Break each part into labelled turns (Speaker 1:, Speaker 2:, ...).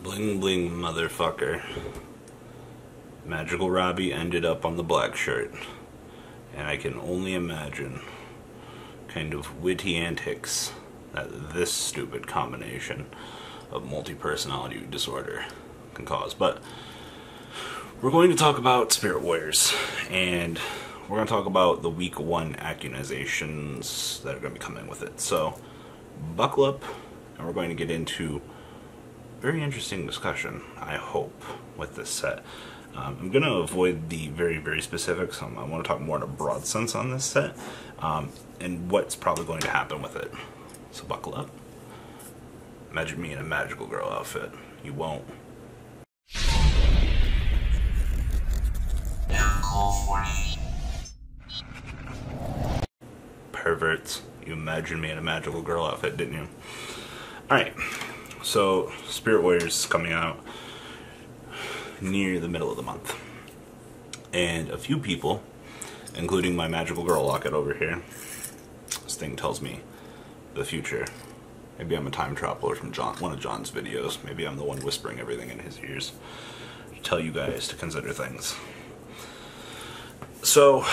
Speaker 1: Bling bling motherfucker. Magical Robbie ended up on the black shirt. And I can only imagine kind of witty antics that this stupid combination of multi-personality disorder can cause. But we're going to talk about Spirit Warriors, and we're going to talk about the week 1 accusations that are going to be coming with it. So buckle up, and we're going to get into very interesting discussion, I hope, with this set. I'm going to avoid the very specifics. I want to talk more in a broad sense on this set, and what's probably going to happen with it. So buckle up. Imagine me in a magical girl outfit. You won't. Perverts. You imagined me in a magical girl outfit, didn't you? Alright, so Spirit Warriors is coming out near the middle of the month. And a few people, including my magical girl locket over here, this thing tells me the future. Maybe I'm a time traveler from one of John's videos. Maybe I'm the one whispering everything in his ears to tell you guys to consider things. So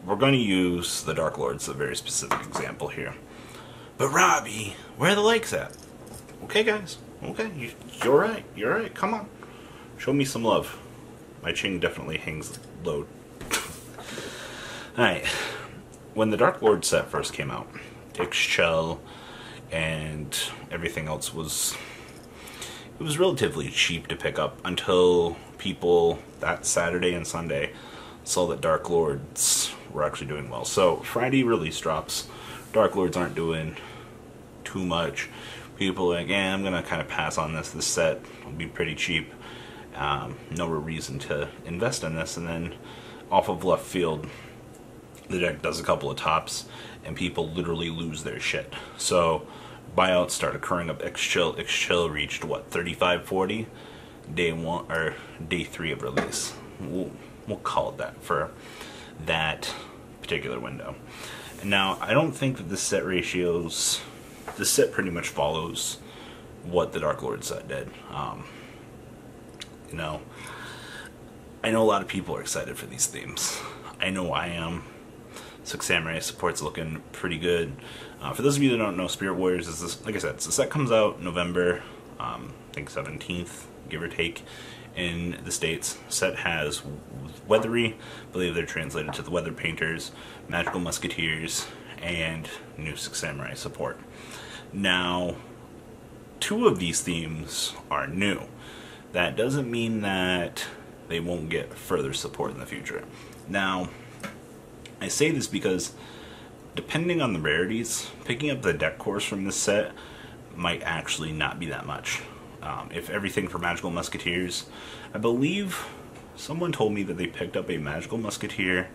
Speaker 1: we're going to use the Darklords, a very specific example here. But Robbie, where are the likes at? Okay, guys. Okay, you're right. You're right. Come on. Show me some love. My ching definitely hangs low. Alright. When the Darklords set first came out, Ixchel and everything else was relatively cheap to pick up until people that Saturday and Sunday saw that Darklords were actually doing well. So Friday release drops. Darklords aren't doing too much. People are like, I'm gonna kind of pass on this. This set will be pretty cheap. No real reason to invest in this. And then off of left field, the deck does a couple of tops, and people literally lose their shit. So buyouts start occurring of Ixchel. Ixchel reached what, 35-40 day 1 or day 3 of release. We'll call it that for that particular window. And now I don't think that this set ratios. This set pretty much follows what the Darklords set did. You know, I know a lot of people are excited for these themes. I know I am. Six Samurai support's looking pretty good. For those of you that don't know, Spirit Warriors is this, like I said, the set comes out November, I think 17th, give or take, in the States. Set has Weathery, I believe they're translated to the Weather Painters, Magical Musketeers, and new Six Samurai support. Now, 2 of these themes are new. That doesn't mean that they won't get further support in the future. Now, I say this because depending on the rarities, picking up the deck cores from this set might actually not be that much. If everything for Magical Musketeers, I believe someone told me that they picked up a Magical Musketeer.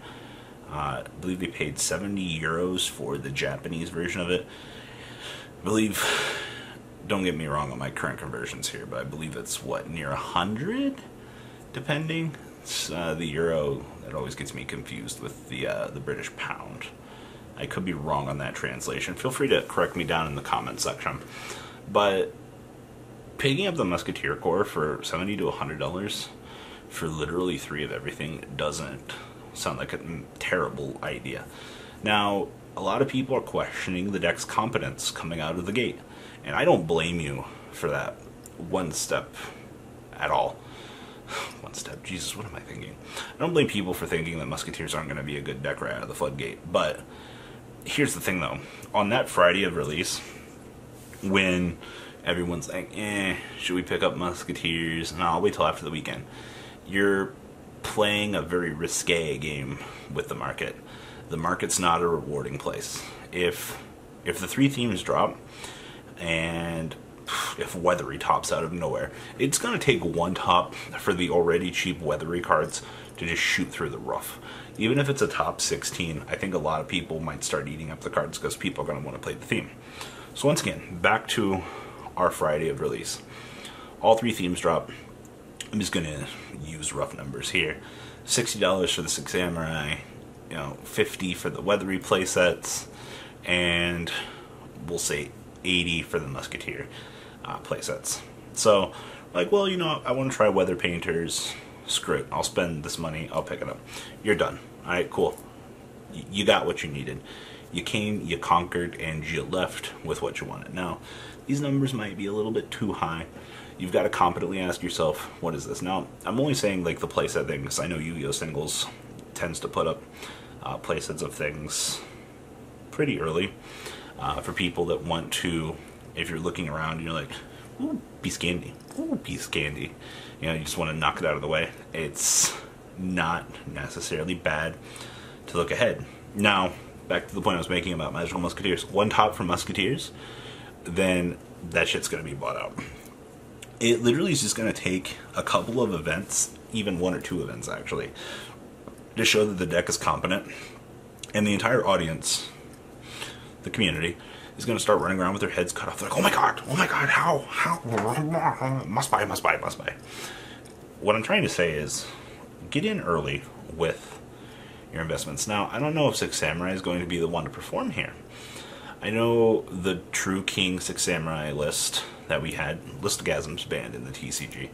Speaker 1: I believe they paid 70 euros for the Japanese version of it. I believe, don't get me wrong on my current conversions here, but I believe it's what, near 100, depending. It's the euro that always gets me confused with the British pound. I could be wrong on that translation. Feel free to correct me down in the comment section. But picking up the Musketeer core for $70 to $100 for literally 3 of everything doesn't sound like a terrible idea. Now, a lot of people are questioning the deck's competence coming out of the gate, and I don't blame you for that one step at all. One step, Jesus, what am I thinking? I don't blame people for thinking that Musketeers aren't going to be a good deck right out of the floodgate, but here's the thing though. On that Friday of release, when everyone's like, should we pick up Musketeers? No, I'll wait till after the weekend. You're playing a very risque game with the market. The market's not a rewarding place. If the 3 themes drop, and if Weathery tops out of nowhere, it's going to take one top for the already cheap Weathery cards to just shoot through the roof. Even if it's a top 16, I think a lot of people might start eating up the cards because people are going to want to play the theme. So once again, back to our Friday of release. All 3 themes drop. I'm just going to use rough numbers here. $60 for the Six Samurai, $50 for the Weathery playsets, and we'll say $80 for the Musketeer playsets. So, like, well, you know, I want to try Weather Painters. Screw it. I'll spend this money. I'll pick it up. You're done. All right, cool. You got what you needed. You came, you conquered, and you left with what you wanted. Now, these numbers might be a little bit too high. You've got to competently ask yourself, what is this? Now, I'm only saying like the playset things. I know Yu-Gi-Oh! Singles tends to put up playsets of things pretty early for people that want to, if you're looking around and you're like, ooh, piece candy, ooh, piece candy. You know, you just want to knock it out of the way. It's not necessarily bad to look ahead. Now, back to the point I was making about Magical Musketeers. One top for Musketeers, then that shit's going to be bought out. It literally is just going to take a couple of events, even 1 or 2 events actually, to show that the deck is competent. And the entire audience, the community, is going to start running around with their heads cut off. They're like, oh my god, how? Must buy. What I'm trying to say is, get in early with your investments. Now, I don't know if Six Samurai is going to be the one to perform here. I know the True King Six Samurai list that we had, Listgasm's banned in the TCG.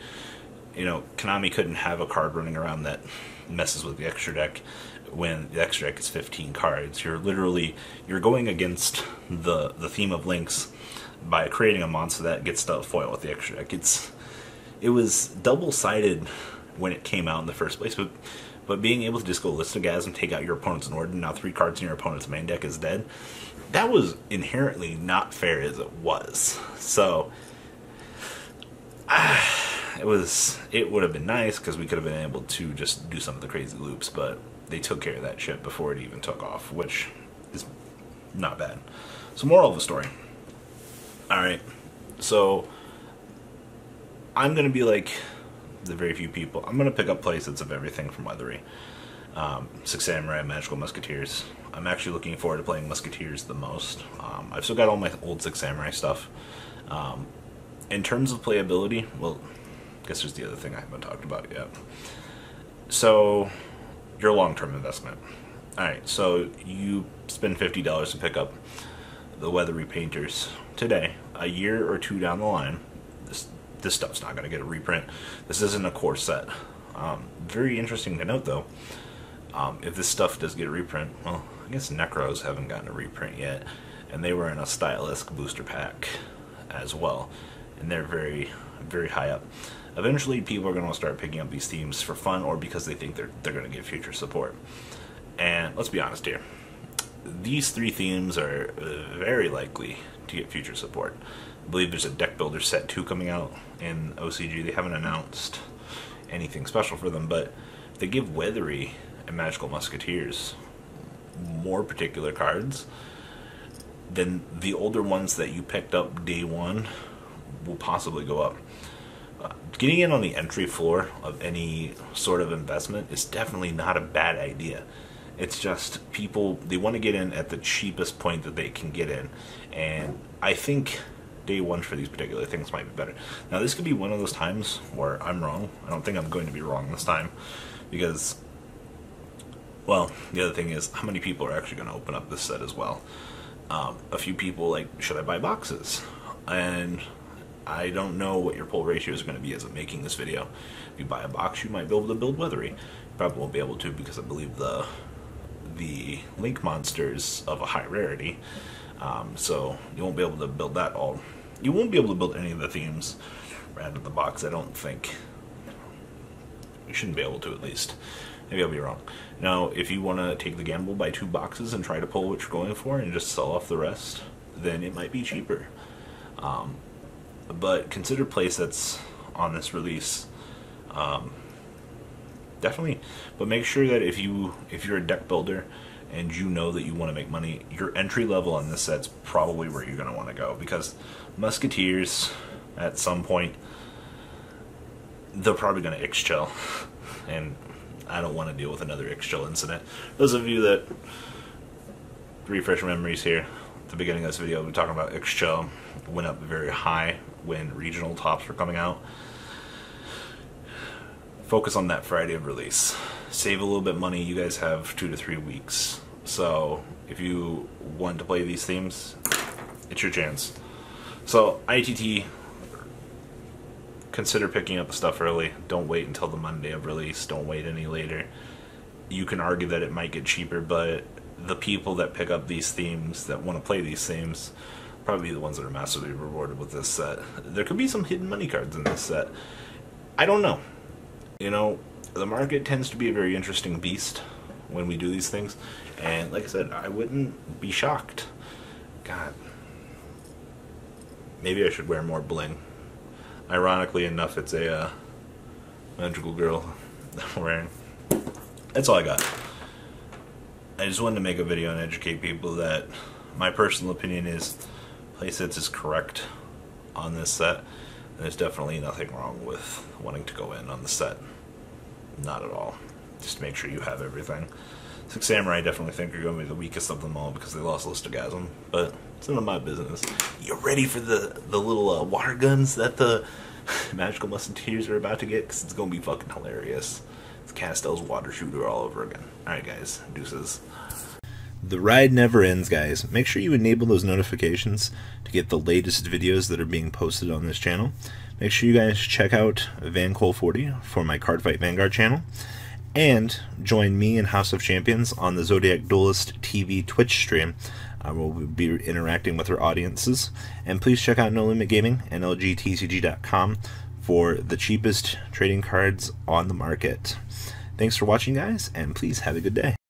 Speaker 1: You know, Konami couldn't have a card running around that messes with the extra deck when the extra deck is 15 cards. You're going against the theme of Links by creating a monster that gets to foil with the extra deck. It was double-sided when it came out in the first place, but being able to just go Listgasm, take out your opponent's Nord, and now 3 cards in your opponent's main deck is dead, that was inherently not fair as it was. So, it would have been nice because we could have been able to just do some of the crazy loops, but they took care of that shit before it even took off, which is not bad. So, moral of the story. Alright, so I'm going to be like the very few people. I'm going to pick up playsets of everything from Weathery. Six Samurai, Magical Musketeers. I'm actually looking forward to playing Musketeers the most. I've still got all my old Six Samurai stuff. In terms of playability, well, I guess there's the other thing I haven't talked about yet. So, your long-term investment. Alright, so you spend $50 to pick up the Weathery Painters today. A year or 2 down the line, this stuff's not going to get a reprint. This isn't a core set. Very interesting to note, though. If this stuff does get a reprint, well, I guess Necros haven't gotten a reprint yet, and they were in a Stylisk booster pack as well, and they're very, very high up. Eventually, people are going to start picking up these themes for fun or because they think they're going to get future support. And let's be honest here, these 3 themes are very likely to get future support. I believe there's a Deck Builder Set 2 coming out in OCG. They haven't announced anything special for them, but if they give Weathery and Magical Musketeers more particular cards, then the older ones that you picked up day 1 will possibly go up. Getting in on the entry floor of any sort of investment is definitely not a bad idea. It's just people, they want to get in at the cheapest point that they can get in, and I think day 1 for these particular things might be better. Now, this could be one of those times where I'm wrong. I don't think I'm going to be wrong this time, because, well, the other thing is, how many people are actually going to open up this set as well? A few people like, should I buy boxes? And I don't know what your pull ratios are going to be as of making this video. If you buy a box, you might be able to build Weathery. You probably won't be able to because I believe the Link monster's of a high rarity. So you won't be able to build that all. You won't be able to build any of the themes right out of the box, I don't think. You shouldn't be able to, at least. Maybe I'll be wrong. Now, if you want to take the gamble, buy 2 boxes and try to pull what you're going for and just sell off the rest, then it might be cheaper. But consider playsets on this release. Definitely. But make sure that if you're a deck builder and you know that you want to make money, your entry level on this set's probably where you're going to want to go, because Musketeers, at some point, they're probably going to Ix-Chill, and I don't want to deal with another Ix-Chill incident. Those of you that refresh memories here, at the beginning of this video, we're talking about Ix-Chill went up very high when regional tops were coming out. Focus on that Friday of release. Save a little bit of money. You guys have 2 to 3 weeks. So if you want to play these themes, it's your chance. So ITT consider picking up the stuff early. Don't wait until the Monday of release. Don't wait any later. You can argue that it might get cheaper, but the people that pick up these themes, that want to play these themes, probably the ones that are massively rewarded with this set. There could be some hidden money cards in this set. I don't know. You know, the market tends to be a very interesting beast when we do these things, and like I said, I wouldn't be shocked. God, maybe I should wear more bling. Ironically enough, it's a magical girl that I'm wearing. That's all I got. I just wanted to make a video and educate people that my personal opinion is playsets is correct on this set, and there's definitely nothing wrong with wanting to go in on the set. Not at all. Just make sure you have everything. Six Samurai, I definitely think, are going to be the weakest of them all because they lost Listogasm, but it's none of my business. You ready for the little water guns that the Magical Musketeers are about to get? Because it's going to be fucking hilarious. It's Castell's water shooter all over again. Alright guys, deuces. The ride never ends, guys. Make sure you enable those notifications to get the latest videos that are being posted on this channel. Make sure you guys check out VanCole40 for my Cardfight Vanguard channel. And join me and House of Champions on the Zodiac Duelist TV Twitch stream. We'll be interacting with our audiences. And please check out No Limit Gaming and LGTCG.com for the cheapest trading cards on the market. Thanks for watching, guys, and please have a good day.